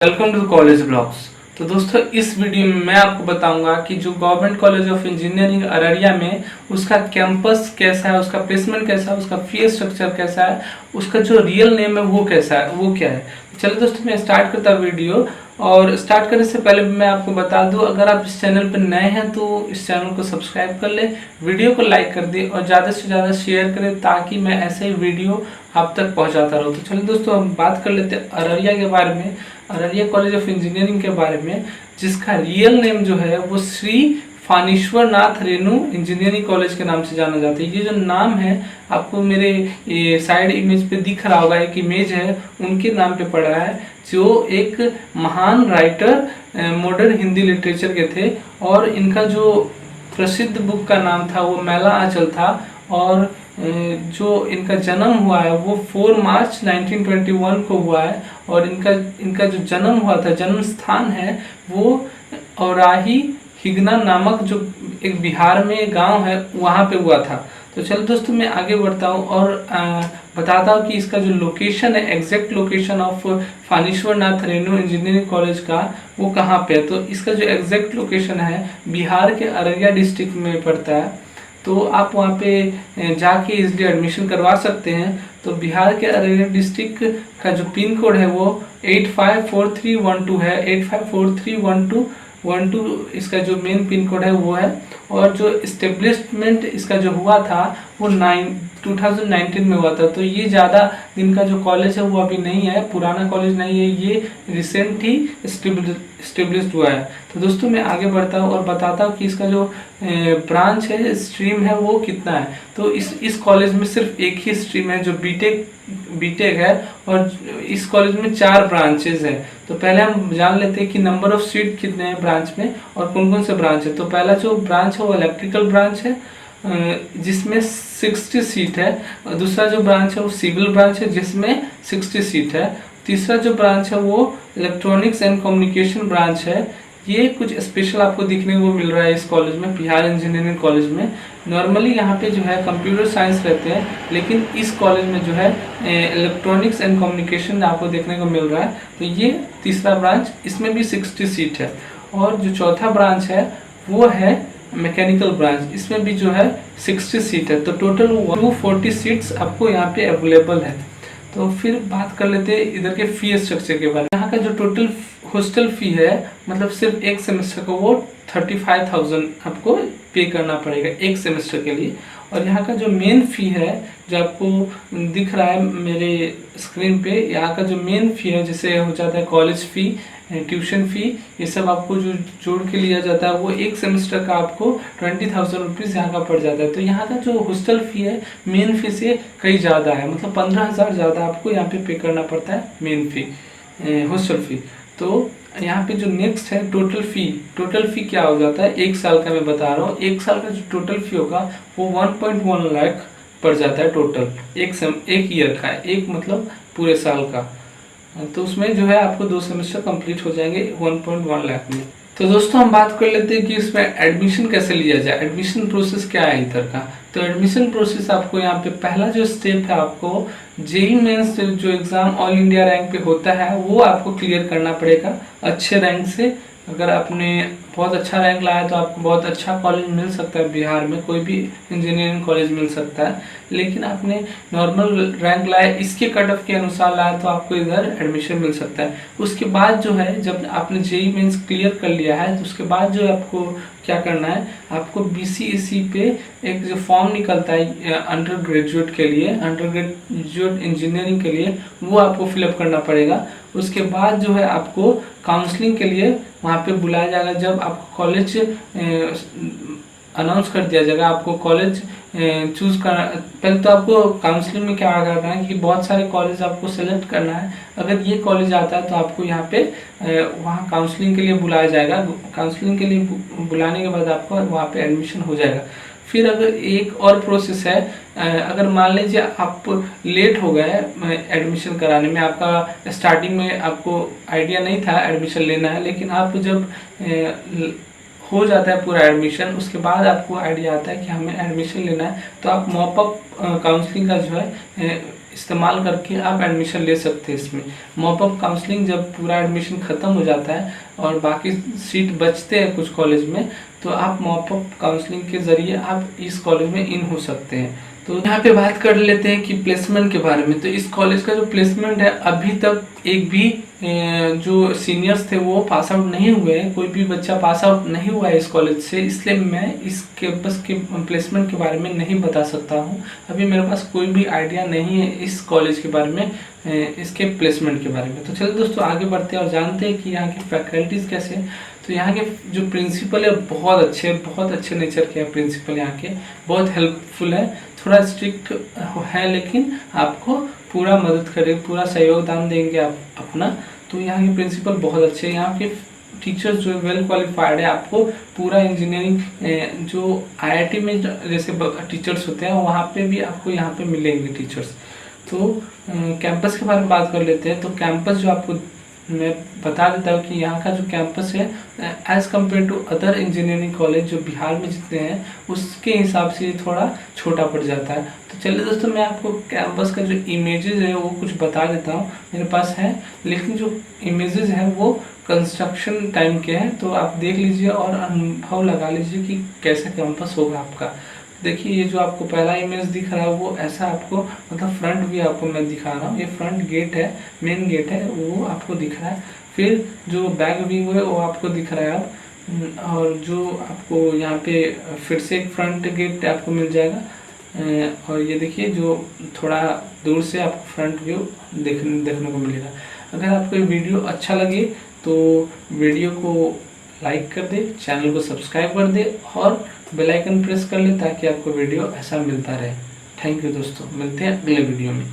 Welcome to college blogs. तो दोस्तों इस वीडियो में मैं आपको बताऊंगा कि जो government college of engineering Araria में उसका कैंपस कैसा है, उसका प्लेसमेंट कैसा है, उसका फीस स्ट्रक्चर कैसा है, उसका जो रियल नेम है वो कैसा है, वो क्या है। चलिए दोस्तों मैं स्टार्ट करता हूँ वीडियो। और स्टार्ट करने से पहले मैं आपको बता दूं, अगर आप इस चैनल पर नए हैं तो इस चैनल को सब्सक्राइब कर ले, वीडियो को लाइक कर दे और ज़्यादा से ज़्यादा शेयर करें ताकि मैं ऐसे ही वीडियो आप तक पहुंचाता रहूं। तो चलिए दोस्तों हम बात कर लेते हैं अररिया के बारे में, अररिया कॉलेज ऑफ इंजीनियरिंग के बारे में, जिसका रियल नेम जो है वो श्री फानेश्वर नाथ रेणु इंजीनियरिंग कॉलेज के नाम से जाना जाता है। ये जो नाम है आपको मेरे साइड इमेज पे दिख रहा होगा, एक इमेज है उनके नाम पे पड़ा है, जो एक महान राइटर मॉडर्न हिंदी लिटरेचर के थे। और इनका जो प्रसिद्ध बुक का नाम था वो मैला आंचल था। और जो इनका जन्म हुआ है वो 4 मार्च 1921 को हुआ है। और इनका जो जन्म हुआ था, जन्म स्थान है वो औराही हिगना नामक जो एक बिहार में गांव है वहाँ पे हुआ था। तो चलो दोस्तों मैं आगे बढ़ता हूँ और बताता हूँ कि इसका जो लोकेशन है, exact location of Phanishwar Nath Renu engineering college का वो कहाँ पे है। तो इसका जो एग्जैक्ट लोकेशन है बिहार के अररिया डिस्ट्रिक्ट में पड़ता है। तो आप वहाँ पे जाके इजली एडमिशन करवा सकते हैं। तो बिहार के अररिया डिस्ट्रिक्ट का जो पिन कोड है वो 854312 है, 854312 इसका जो मेन पिन कोड है वो है। और जो इस्टेब्लिशमेंट इसका जो हुआ था वो 2019 में हुआ था। तो ये ज़्यादा दिन का जो कॉलेज है वो अभी नहीं है, पुराना कॉलेज नहीं है, ये रिसेंट ही इस्टेब्लिश्ड हुआ है। तो दोस्तों मैं आगे बढ़ता हूँ और बताता हूँ कि इसका जो ब्रांच है, स्ट्रीम है वो कितना है। तो इस कॉलेज में सिर्फ एक ही स्ट्रीम है जो बीटेक है। और इस कॉलेज में 4 ब्रांचेज हैं। तो पहले हम जान लेते हैं कि नंबर ऑफ सीट कितने हैं ब्रांच में और कौन कौन से ब्रांच है। तो पहला जो ब्रांच है वो इलेक्ट्रिकल ब्रांच है जिसमें 60 सीट है। और दूसरा जो ब्रांच है वो सिविल ब्रांच है जिसमें 60 सीट है। तीसरा जो ब्रांच है वो इलेक्ट्रॉनिक्स एंड कम्युनिकेशन ब्रांच है। ये कुछ स्पेशल आपको देखने को मिल रहा है इस कॉलेज में, बिहार इंजीनियरिंग कॉलेज में। नॉर्मली यहाँ पे जो है कंप्यूटर साइंस रहते हैं, लेकिन इस कॉलेज में जो है इलेक्ट्रॉनिक्स एंड कम्युनिकेशन आपको देखने को मिल रहा है। तो ये तीसरा ब्रांच, इसमें भी 60 सीट है। और जो चौथा ब्रांच है वो है मैकेनिकल ब्रांच, इसमें भी जो है 60 सीट है। तो टोटल 240 सीट्स आपको यहाँ पे अवेलेबल है। तो फिर बात कर लेते हैं इधर के फी स्ट्रक्चर के बारे में। यहाँ का जो टोटल हॉस्टल फी है, मतलब सिर्फ एक सेमेस्टर को वो 35,000 आपको पे करना पड़ेगा एक सेमेस्टर के लिए। और यहाँ का जो मेन फ़ी है जो आपको दिख रहा है मेरे स्क्रीन पे, यहाँ का जो मेन फ़ी है जैसे हो जाता है कॉलेज फ़ी, ट्यूशन फ़ी, ये सब आपको जो जोड़ के लिया जाता है वो एक सेमेस्टर का आपको 20,000 रुपीज़ यहाँ का पड़ जाता है। तो यहाँ का जो हॉस्टल फ़ी है मेन फ़ी से कई ज़्यादा है, मतलब 15,000 ज़्यादा आपको यहाँ पे करना पड़ता है मेन फ़ी, हॉस्टल फ़ी। तो यहाँ पे जो नेक्स्ट है टोटल फ़ी क्या हो जाता है, एक साल का मैं बता रहा हूँ। एक साल का जो टोटल फ़ी होगा वो 1.1 लाख पड़ जाता है टोटल, एक ईयर का, एक मतलब पूरे साल का। तो उसमें जो है आपको 2 सेमेस्टर कंप्लीट हो जाएंगे 1.1 लाख में। तो दोस्तों हम बात कर लेते हैं कि इसमें एडमिशन कैसे लिया जाए, एडमिशन प्रोसेस क्या है इधर का। तो एडमिशन प्रोसेस आपको यहाँ पे पहला जो स्टेप है, आपको जेईई मेंस जो एग्ज़ाम ऑल इंडिया रैंक पे होता है वो आपको क्लियर करना पड़ेगा अच्छे रैंक से। अगर आपने बहुत अच्छा रैंक लाया तो आपको बहुत अच्छा कॉलेज मिल सकता है, बिहार में कोई भी इंजीनियरिंग कॉलेज मिल सकता है। लेकिन आपने नॉर्मल रैंक लाया, इसके कट ऑफ के अनुसार लाया तो आपको इधर एडमिशन मिल सकता है। उसके बाद जो है जब आपने जेईई मेंस क्लियर कर लिया है तो उसके बाद जो आपको क्या करना है, आपको बीसीईसी पे एक जो फॉर्म निकलता है अंडर ग्रेजुएट के लिए, अंडर ग्रेजुएट इंजीनियरिंग के लिए, वो आपको फिलअप करना पड़ेगा। उसके बाद जो है आपको काउंसलिंग के लिए वहाँ पे बुलाया जाएगा। जब आपको कॉलेज अनाउंस कर दिया जाएगा, आपको कॉलेज चूज़ करना, पहले तो आपको काउंसलिंग में क्या करना है कि बहुत सारे कॉलेज आपको सेलेक्ट करना है। अगर ये कॉलेज आता है तो आपको यहाँ पे वहाँ काउंसलिंग के लिए बुलाया जाएगा। काउंसलिंग के लिए बुलाने के बाद आपको वहाँ पे एडमिशन हो जाएगा। फिर अगर एक और प्रोसेस है, अगर मान लीजिए आप लेट हो गए एडमिशन कराने में, आपका स्टार्टिंग में आपको आइडिया नहीं था एडमिशन लेना है, लेकिन आप जब हो जाता है पूरा एडमिशन, उसके बाद आपको आइडिया आता है कि हमें एडमिशन लेना है, तो आप मॉपअप काउंसलिंग का जो है इस्तेमाल करके आप एडमिशन ले सकते हैं इसमें। मॉपअप काउंसलिंग जब पूरा एडमिशन ख़त्म हो जाता है और बाकी सीट बचते हैं कुछ कॉलेज में, तो आप मॉपअप काउंसलिंग के ज़रिए आप इस कॉलेज में इन हो सकते हैं। तो यहाँ पे बात कर लेते हैं कि प्लेसमेंट के बारे में। तो इस कॉलेज का जो प्लेसमेंट है, अभी तक एक भी जो सीनियर्स थे वो पास आउट नहीं हुए हैं, कोई भी बच्चा पास आउट नहीं हुआ है इस कॉलेज से, इसलिए मैं इस कैंपस के प्लेसमेंट के बारे में नहीं बता सकता हूँ। अभी मेरे पास कोई भी आइडिया नहीं है इस कॉलेज के बारे में, इसके प्लेसमेंट के बारे में। तो चलिए दोस्तों आगे बढ़ते हैं और जानते हैं कि यहाँ की फैकल्टीज़ कैसे हैं। तो यहाँ के जो प्रिंसिपल है बहुत अच्छे नेचर के हैं प्रिंसिपल, यहाँ के बहुत हेल्पफुल है। थोड़ा स्ट्रिक्ट है लेकिन आपको पूरा मदद करेंगे, पूरा सहयोग दान देंगे आप अपना। तो यहाँ के प्रिंसिपल बहुत अच्छे हैं। यहाँ के टीचर्स जो वेल क्वालिफाइड है, आपको पूरा इंजीनियरिंग जो IIT में जैसे टीचर्स होते हैं वहाँ पे भी आपको यहाँ पे मिलेंगे टीचर्स। तो कैंपस के बारे में बात कर लेते हैं। तो कैंपस जो आपको मैं बता देता हूँ कि यहाँ का जो कैंपस है as compare to other engineering college जो बिहार में जितने हैं उसके हिसाब से थोड़ा छोटा पड़ जाता है। तो चलिए दोस्तों मैं आपको कैंपस का जो इमेजेस है वो कुछ बता देता हूँ, मेरे पास है, लेकिन जो इमेजेस हैं वो कंस्ट्रक्शन टाइम के हैं। तो आप देख लीजिए और अनुभव लगा लीजिए कि कैसा कैंपस होगा आपका। देखिए ये जो आपको पहला इमेज दिख रहा है वो ऐसा आपको, मतलब फ्रंट भी आपको मैं दिखा रहा हूँ, ये फ्रंट गेट है, मेन गेट है वो आपको दिख रहा है। फिर जो बैक व्यू है वो आपको दिख रहा है अब, और जो आपको यहाँ पे फिर से एक फ्रंट गेट आपको मिल जाएगा। और ये देखिए जो थोड़ा दूर से आपको फ्रंट व्यू देखने को मिलेगा। अगर आपको ये वीडियो अच्छा लगे तो वीडियो को लाइक कर दे, चैनल को सब्सक्राइब कर दे और बेल आइकन प्रेस कर ले ताकि आपको वीडियो ऐसा मिलता रहे। थैंक यू दोस्तों, मिलते हैं अगले वीडियो में।